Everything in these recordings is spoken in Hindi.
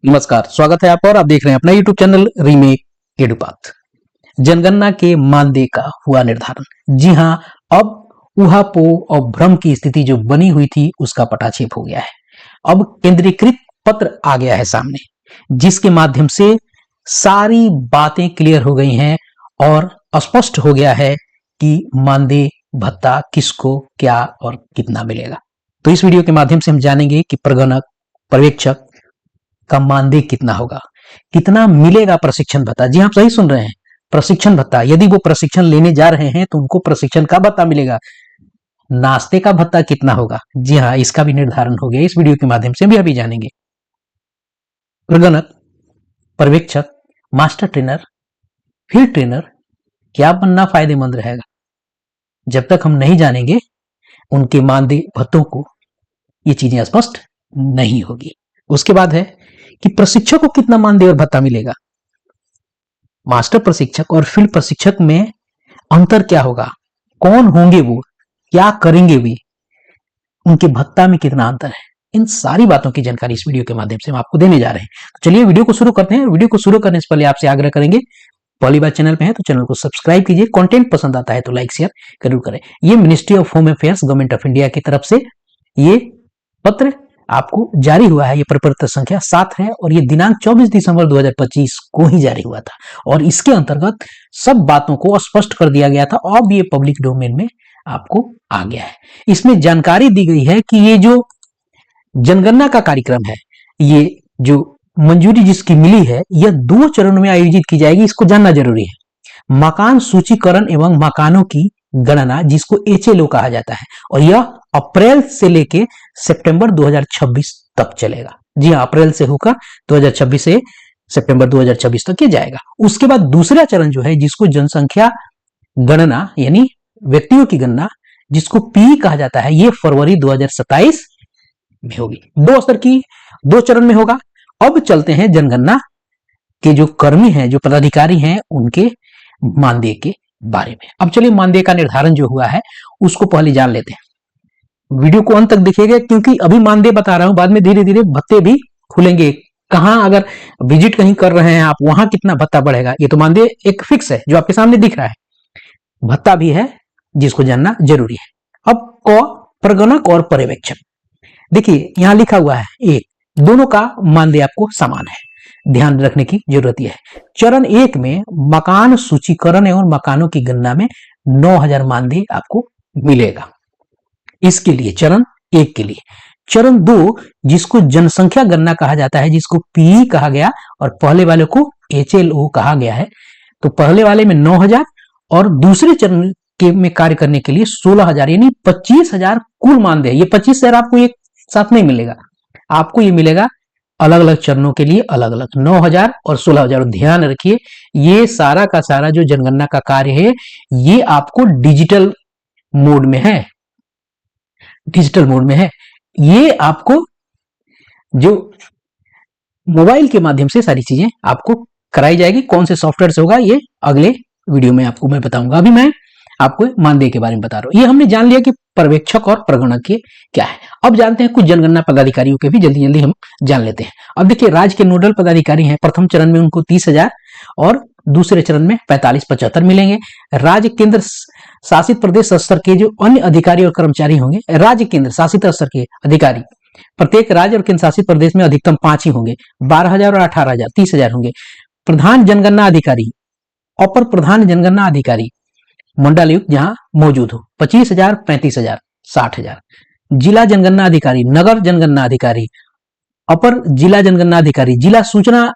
नमस्कार, स्वागत है आपका और आप देख रहे हैं अपना YouTube चैनल रीमेक एडुपाथ। जनगणना के मानदेय का हुआ निर्धारण। जी हां, अब ऊहापोह और भ्रम की स्थिति जो बनी हुई थी उसका पटाक्षेप हो गया है। अब केंद्रीकृत पत्र आ गया है सामने, जिसके माध्यम से सारी बातें क्लियर हो गई हैं और स्पष्ट हो गया है कि मानदेय भत्ता किसको क्या और कितना मिलेगा। तो इस वीडियो के माध्यम से हम जानेंगे कि प्रगणक, पर्यवेक्षक का मानदेय कितना होगा, कितना मिलेगा प्रशिक्षण भत्ता। जी आप सही सुन रहे हैं, प्रशिक्षण भत्ता। यदि वो प्रशिक्षण लेने जा रहे हैं तो उनको प्रशिक्षण का भत्ता मिलेगा। नाश्ते का भत्ता कितना होगा, जी हाँ, इसका भी निर्धारण हो गया। इस वीडियो के माध्यम से भी अभी जानेंगे। प्रगणक, पर्यवेक्षक, मास्टर ट्रेनर, फील्ड ट्रेनर क्या बनना फायदेमंद रहेगा, जब तक हम नहीं जानेंगे उनके मानदेय भत्तों को, ये चीजें स्पष्ट नहीं होगी। उसके बाद है कि प्रशिक्षक को कितना मानदेय और भत्ता मिलेगा। मास्टर प्रशिक्षक और फील्ड प्रशिक्षक में अंतर क्या होगा, कौन होंगे वो, क्या करेंगे वे, उनके भत्ता में कितना अंतर है, इन सारी बातों की जानकारी इस वीडियो के माध्यम से हम आपको देने जा रहे हैं। तो चलिए वीडियो को शुरू करते हैं। वीडियो को शुरू करने से पहले आपसे आग्रह करेंगे, पहली बार चैनल पे है तो चैनल को सब्सक्राइब कीजिए, कंटेंट पसंद आता है तो लाइक शेयर जरूर करें। ये ministry of home affairs, government of India की तरफ से ये पत्र आपको जारी हुआ है। ये प्रपत्र संख्या 7 है और ये दिनांक 24 दिसंबर 2025 को ही जारी हुआ था और इसके अंतर्गत सब बातों को स्पष्ट कर दिया गया था। अब ये पब्लिक डोमेन में आपको आ गया है। इसमें जानकारी दी गई है कि ये जो जनगणना का कार्यक्रम है, ये जो मंजूरी जिसकी मिली है, यह 2 चरणों में आयोजित की जाएगी। इसको जानना जरूरी है। मकान सूचीकरण एवं मकानों की गणना, जिसको HLO कहा जाता है, और यह अप्रैल से लेके सितंबर 2026 तक चलेगा। जी हाँ, अप्रैल से होकर 2026 से सितंबर 2026 तक ये जाएगा। उसके बाद दूसरा चरण जो है, जिसको जनसंख्या गणना यानी व्यक्तियों की गणना, जिसको PE कहा जाता है, ये फरवरी 2027 में होगी। 2 स्तर की 2 चरण में होगा। अब चलते हैं जनगणना के जो कर्मी हैं, जो पदाधिकारी हैं, उनके मानदेय के बारे में। अब चलिए मानदेय का निर्धारण जो हुआ है उसको पहले जान लेते हैं। वीडियो को अंत तक देखिएगा, क्योंकि अभी मानदेय बता रहा हूं, बाद में धीरे धीरे भत्ते भी खुलेंगे। कहां अगर विजिट कहीं कर रहे हैं आप, वहां कितना भत्ता बढ़ेगा, ये तो मानदेय एक फिक्स है जो आपके सामने दिख रहा है। भत्ता भी है जिसको जानना जरूरी है। अब प्रगणक और पर्यवेक्षक, देखिए यहां लिखा हुआ है एक, दोनों का मानदेय आपको समान है। ध्यान रखने की जरूरत यह है, चरण 1 में मकान सूचीकरण एवं मकानों की गणना में 9000 मानदेय आपको मिलेगा। इसके लिए चरण 1 के लिए। चरण 2, जिसको जनसंख्या गणना कहा जाता है, जिसको PE कहा गया और पहले वाले को HLO कहा गया है, तो पहले वाले में 9000 और दूसरे चरण के में कार्य करने के लिए 16000 यानी 25000 कुल मानदेय। ये 25000 आपको एक साथ नहीं मिलेगा, आपको ये मिलेगा अलग अलग चरणों के लिए अलग अलग 9000 और 16000। ध्यान रखिए, ये सारा का सारा जो जनगणना का कार्य है, ये आपको डिजिटल मोड में है। डिजिटल मोड में है, ये आपको जो मोबाइल के माध्यम से सारी चीजें आपको कराई जाएगी। कौन से सॉफ्टवेयर से होगा ये अगले वीडियो में आपको मैं बताऊंगा। अभी मैं आपको मानदेय के बारे में बता रहा हूं। ये हमने जान लिया कि पर्यवेक्षक और प्रगणक के क्या है। अब जानते हैं कुछ जनगणना पदाधिकारियों के भी, जल्दी जल्दी हम जान लेते हैं। अब देखिए, राज्य के नोडल पदाधिकारी हैं। प्रथम चरण में उनको 30,000 और दूसरे चरण में 45-75 मिलेंगे। राज्य केंद्र शासित प्रदेश स्तर के जो अन्य अधिकारी और कर्मचारी होंगे, राज्य केंद्र शासित स्तर के अधिकारी प्रत्येक राज्य और केंद्र शासित प्रदेश में अधिकतम 5 ही होंगे, 12,000 और 18,000, 30,000 होंगे। प्रधान जनगणना अधिकारी, अपर प्रधान जनगणना अधिकारी, मंडलायुक्त जहां मौजूद हो, 25,000, 35,000, 60,000। जिला जनगणना अधिकारी, नगर जनगणना अधिकारी, अपर जिला जनगणना अधिकारी, जिला सूचना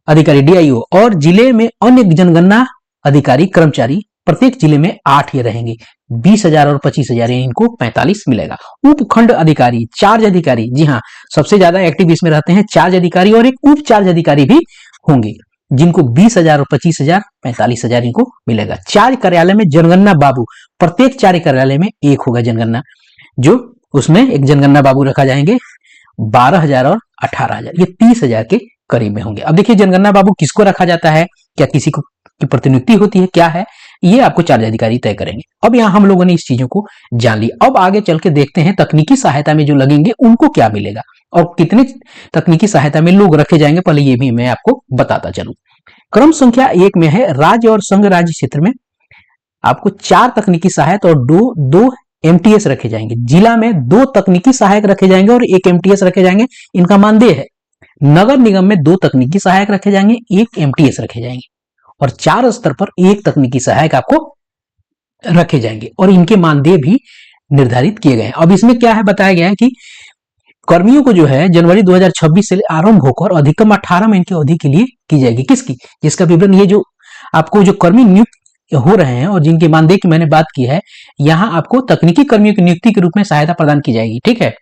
अधिकारी DIO और जिले में अन्य जनगणना अधिकारी कर्मचारी, प्रत्येक जिले में 8 ये रहेंगे, 20,000 और 25,000, इनको 45 मिलेगा। उपखंड अधिकारी, चार्ज अधिकारी, जी हाँ, सबसे ज्यादा एक्टिव इसमें रहते हैं चार्ज अधिकारी, और एक उप चार्ज अधिकारी भी होंगे, जिनको 20,000 और 25,000, 45,000 इनको मिलेगा। चार्य कार्यालय में जनगणना बाबू, प्रत्येक चार्य कार्यालय में एक होगा जनगणना, जो उसमें एक जनगणना बाबू रखा जाएंगे, 12,000 और 18,000, ये 30,000 के करीब में होंगे। अब देखिए, जनगणना बाबू किसको रखा जाता है, क्या किसी को की प्रतिनियुक्ति होती है, क्या है, ये आपको चार्ज अधिकारी तय करेंगे। अब यहाँ हम लोगों ने इस चीजों को जान ली। अब आगे चल के देखते हैं तकनीकी सहायता में जो लगेंगे उनको क्या मिलेगा। और कितने तकनीकी सहायता में लोग रखे जाएंगे, पहले ये भी मैं आपको बताता चलूं। क्रम संख्या 1 में है राज्य और संघ राज्य क्षेत्र में आपको 4 तकनीकी सहायक और दो एमटीएस रखे जाएंगे। जिला में 2 तकनीकी सहायक रखे जाएंगे और 1 एमटीएस रखे जाएंगे, इनका मानदेय है। नगर निगम में 2 तकनीकी सहायक रखे जाएंगे, 1 एमटीएस रखे जाएंगे और 4 स्तर पर 1 तकनीकी सहायक आपको रखे जाएंगे और इनके मानदेय भी निर्धारित किए गए हैं। अब इसमें क्या है, बताया गया है कि कर्मियों को जो है जनवरी 2026 से आरंभ होकर अधिकतम 18 महीने की अवधि के लिए की जाएगी। किसकी? जिसका विवरण ये जो आपको जो कर्मी नियुक्त हो रहे हैं और जिनके मानदेय की मैंने बात की है, यहां आपको तकनीकी कर्मियों की नियुक्ति के रूप में सहायता प्रदान की जाएगी। ठीक है,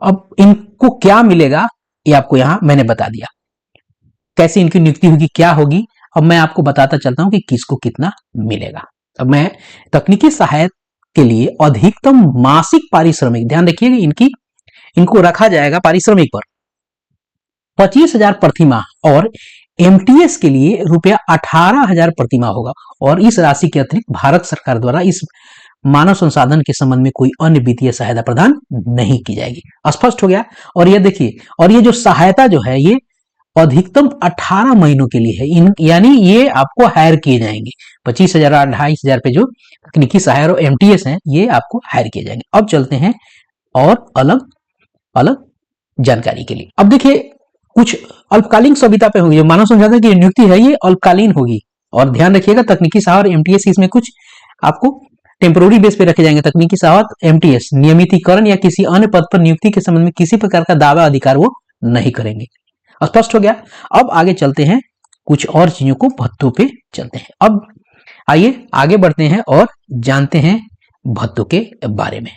अब इनको क्या मिलेगा ये आपको यहां मैंने बता दिया, कैसे इनकी नियुक्ति होगी, क्या होगी। अब मैं आपको बताता चलता हूं कि किसको कितना मिलेगा। अब मैं तकनीकी सहायक के लिए अधिकतम मासिक पारिश्रमिक, ध्यान रखिएगा, इनको रखा जाएगा पारिश्रमिक पर 25,000 प्रति माह और एमटीएस के लिए रुपया 18,000 प्रति माह होगा और इस राशि के अतिरिक्त भारत सरकार द्वारा इस मानव संसाधन के संबंध में कोई अन्य वित्तीय सहायता प्रदान नहीं की जाएगी। स्पष्ट हो गया। और ये देखिए, और ये जो सहायता जो है ये अधिकतम 18 महीनों के लिए है, यानी ये आपको हायर किए जाएंगे। 25,000 28,000 पे जो तकनीकी सहायक और एमटीएस हैं ये आपको हायर किए जाएंगे। अब चलते हैं और अलग अलग जानकारी के लिए। अब देखिए, कुछ अल्पकालीन सविता पे होगी, जो मानव संसाधन की नियुक्ति है ये अल्पकालीन होगी। और ध्यान रखिएगा, तकनीकी सहायक और एमटीएस इसमें कुछ आपको टेम्पोररी बेस पे रखे जाएंगे। तकनीकी सहायक एमटीएस नियमितीकरण या किसी अन्य पद पर नियुक्ति के संबंध में किसी प्रकार का दावा अधिकार वो नहीं करेंगे। स्पष्ट हो गया। अब आगे चलते हैं, कुछ और चीजों को भत्तों पे चलते हैं। अब आइए आगे बढ़ते हैं और जानते हैं भत्तों के बारे में।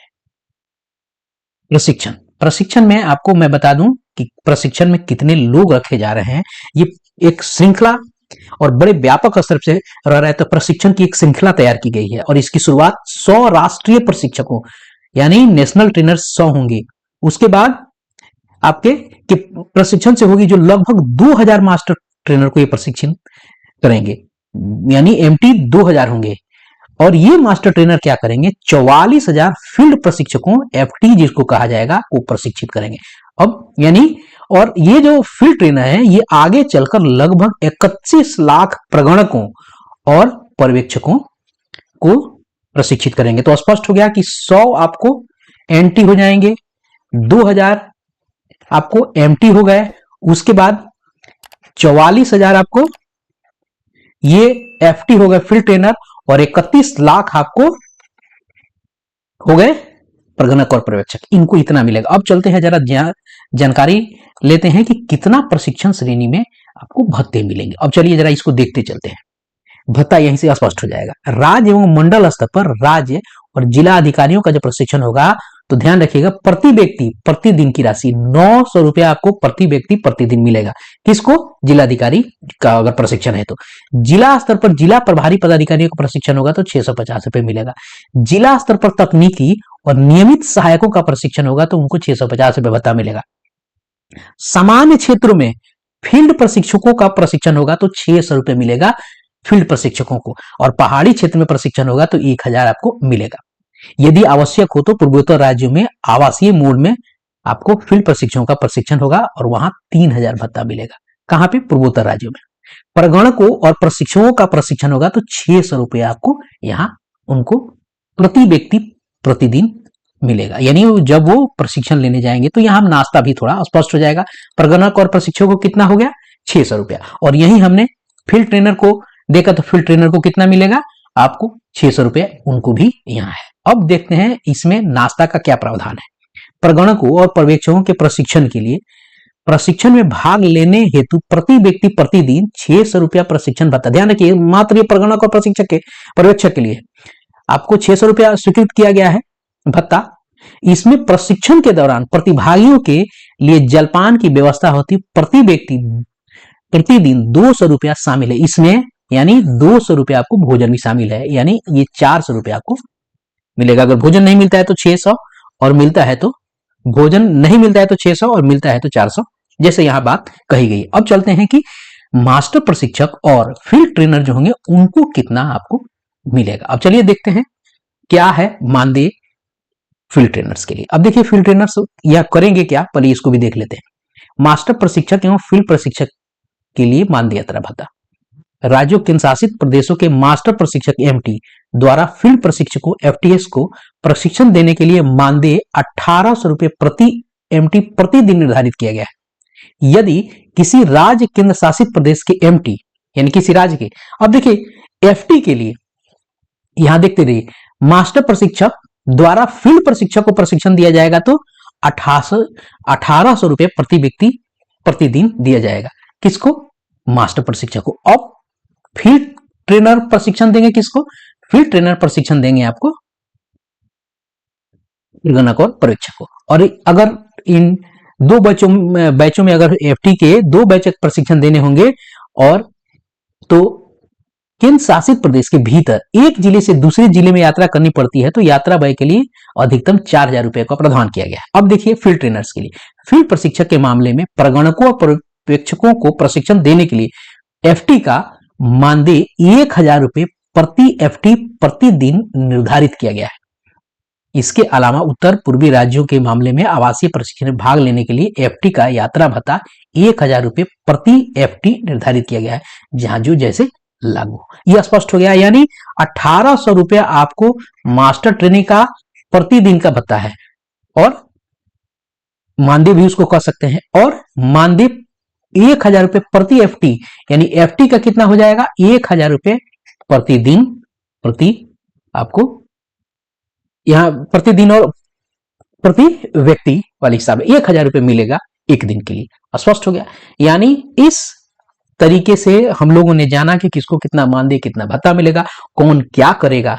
प्रशिक्षण में आपको मैं बता दूं कि प्रशिक्षण में कितने लोग रखे जा रहे हैं। ये एक श्रृंखला और बड़े व्यापक स्तर से रह रहा है, तो प्रशिक्षण की एक श्रृंखला तैयार की गई है और इसकी शुरुआत 100 राष्ट्रीय प्रशिक्षकों यानी नेशनल ट्रेनर 100 होंगे। उसके बाद आपके प्रशिक्षण से होगी जो लगभग 2000 मास्टर ट्रेनर को ये प्रशिक्षण करेंगे, यानी एमटी 2000 होंगे। और ये मास्टर ट्रेनर क्या करेंगे, 44,000 फील्ड प्रशिक्षकों एफटी जिसको कहा जाएगा को प्रशिक्षित करेंगे। अब यानी, और ये जो फील्ड ट्रेनर है ये आगे चलकर लगभग 31 लाख प्रगणकों और पर्यवेक्षकों को प्रशिक्षित करेंगे। तो स्पष्ट हो गया कि 100 आपको एनटी हो जाएंगे, 2000 आपको एमटी हो गए, उसके बाद 44,000 आपको ये एफटी हो गए फील्ड ट्रेनर और 31 लाख आपको हो गए प्रगणक और पर्यवेक्षक। इनको इतना मिलेगा। अब चलते हैं जरा जानकारी लेते हैं कि कितना प्रशिक्षण श्रेणी में आपको भत्ते मिलेंगे। अब चलिए जरा इसको देखते चलते हैं। भत्ता यहीं से स्पष्ट हो जाएगा। राज्य एवं मंडल स्तर पर राज्य और जिला अधिकारियों का जो प्रशिक्षण होगा, तो ध्यान रखिएगा, प्रति व्यक्ति प्रतिदिन की राशि 900 रुपया आपको प्रति व्यक्ति प्रतिदिन मिलेगा। किसको? जिलाधिकारी का अगर प्रशिक्षण है तो। जिला स्तर पर जिला प्रभारी पदाधिकारियों का प्रशिक्षण होगा तो 650 रुपए मिलेगा। जिला स्तर पर तकनीकी और नियमित सहायकों का प्रशिक्षण होगा तो उनको 650 रुपए भत्ता मिलेगा। सामान्य क्षेत्रों में फील्ड प्रशिक्षकों का प्रशिक्षण होगा तो 600 रुपए मिलेगा फील्ड प्रशिक्षकों को, और पहाड़ी क्षेत्र में प्रशिक्षण होगा तो 1000 आपको मिलेगा। यदि आवश्यक हो तो पूर्वोत्तर राज्यों में आवासीय मोड में आपको फील्ड प्रशिक्षकों का प्रशिक्षण होगा और वहां 3000 भत्ता मिलेगा। कहां पे? पूर्वोत्तर राज्यों में। प्रगणकों और प्रशिक्षकों का प्रशिक्षण होगा तो 600 रुपए आपको यहां उनको प्रति व्यक्ति प्रतिदिन मिलेगा। यानी जब वो प्रशिक्षण लेने जाएंगे तो यहां नाश्ता भी थोड़ा स्पष्ट हो जाएगा। प्रगणक और प्रशिक्षकों को कितना हो गया? 600 रुपया। और यही हमने फील्ड ट्रेनर को देखा तो फील्ड ट्रेनर को कितना मिलेगा? आपको 600 रुपये उनको भी यहाँ है। अब देखते हैं इसमें नाश्ता का क्या प्रावधान है। प्रगणकों और पर्यवेक्षकों के प्रशिक्षण के लिए प्रशिक्षण में भाग लेने हेतु प्रति व्यक्ति प्रतिदिन 600 रुपया प्रशिक्षण भत्ता। ध्यान रखिए, मात्र ये प्रगणक और प्रशिक्षक के पर्यवेक्षक के लिए आपको 600 रुपया स्वीकृत किया गया है भत्ता। इसमें प्रशिक्षण के दौरान प्रतिभागियों के लिए जलपान की व्यवस्था होती, प्रति व्यक्ति प्रतिदिन 200 रुपया शामिल है इसमें, यानी 200 रुपया आपको भोजन भी शामिल है, यानी ये 400 रुपया आपको मिलेगा। अगर भोजन नहीं मिलता है तो 600 और मिलता है तो भोजन नहीं मिलता है तो 600 और मिलता है तो 400, जैसे यहां बात कही गई। अब चलते हैं कि मास्टर प्रशिक्षक और फील्ड ट्रेनर जो होंगे उनको कितना आपको मिलेगा। अब चलिए देखते हैं क्या है मानदेय फील्ड ट्रेनर्स के लिए। अब देखिए फील्ड ट्रेनर्स यह करेंगे क्या, पहले इसको भी देख लेते हैं। मास्टर प्रशिक्षक एवं फील्ड प्रशिक्षक के लिए मानदेय यात्रा भत्ता। राज्यों केंद्र शासित प्रदेशों के मास्टर प्रशिक्षक एमटी द्वारा फील्ड प्रशिक्षकों एफटीएस को प्रशिक्षण देने के लिए मानदेय 1800 रुपए प्रति एमटी प्रतिदिन निर्धारित किया गया है। यदि किसी राज्य केंद्र शासित प्रदेश के एमटी यानी किसी राज्य के, अब देखिए एफटी के लिए यहां देखते रहिए, मास्टर प्रशिक्षक द्वारा फील्ड प्रशिक्षक को प्रशिक्षण दिया जाएगा तो 1800 रुपए प्रति व्यक्ति प्रतिदिन दिया जाएगा। किसको? मास्टर प्रशिक्षक को। अब फील्ड ट्रेनर प्रशिक्षण देंगे किसको? फील्ड ट्रेनर प्रशिक्षण देंगे आपको गणक और पर्यवेक्षक को। और अगर इन दो बैचों में अगर एफटी के 2 बैच प्रशिक्षण देने होंगे और तो केंद्र शासित प्रदेश के भीतर एक जिले से दूसरे जिले में यात्रा करनी पड़ती है तो यात्रा व्यय के लिए अधिकतम 4000 रुपए का प्रावधान किया गया है। अब देखिए फील्ड ट्रेनर्स के लिए, फील्ड प्रशिक्षक के मामले में प्रगणकों और पर्यवेक्षकों को प्रशिक्षण देने के लिए एफटी का मानदेय 1000 रुपए प्रति एफटी प्रतिदिन निर्धारित किया गया है। इसके अलावा उत्तर पूर्वी राज्यों के मामले में आवासीय प्रशिक्षण में भाग लेने के लिए एफटी का यात्रा भत्ता 1000 रुपए प्रति एफटी निर्धारित किया गया है, जहां जो जैसे लागू। यह स्पष्ट हो गया, यानी 1800 रुपया आपको मास्टर ट्रेनिंग का प्रतिदिन का भत्ता है और मानदेय भी उसको कह सकते हैं, और मानदेय 1000 रुपए प्रति एफटी, यानी एफटी का कितना हो जाएगा 1000 रुपए प्रतिदिन प्रति आपको यहां प्रतिदिन और प्रति व्यक्ति वाले हिसाब में 1000 रुपए मिलेगा एक दिन के लिए। स्पष्ट हो गया, यानी इस तरीके से हम लोगों ने जाना कि किसको कितना मानदेय कितना भत्ता मिलेगा, कौन क्या करेगा।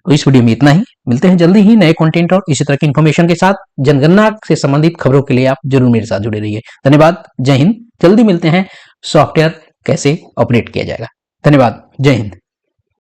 तो इस वीडियो में इतना ही, मिलते हैं जल्दी ही नए कंटेंट और इसी तरह की इंफॉर्मेशन के साथ। जनगणना से संबंधित खबरों के लिए आप जरूर मेरे साथ जुड़े रहिए। धन्यवाद, जय हिंद। जल्दी मिलते हैं सॉफ्टवेयर कैसे ऑपरेट किया जाएगा। धन्यवाद, जय हिंद।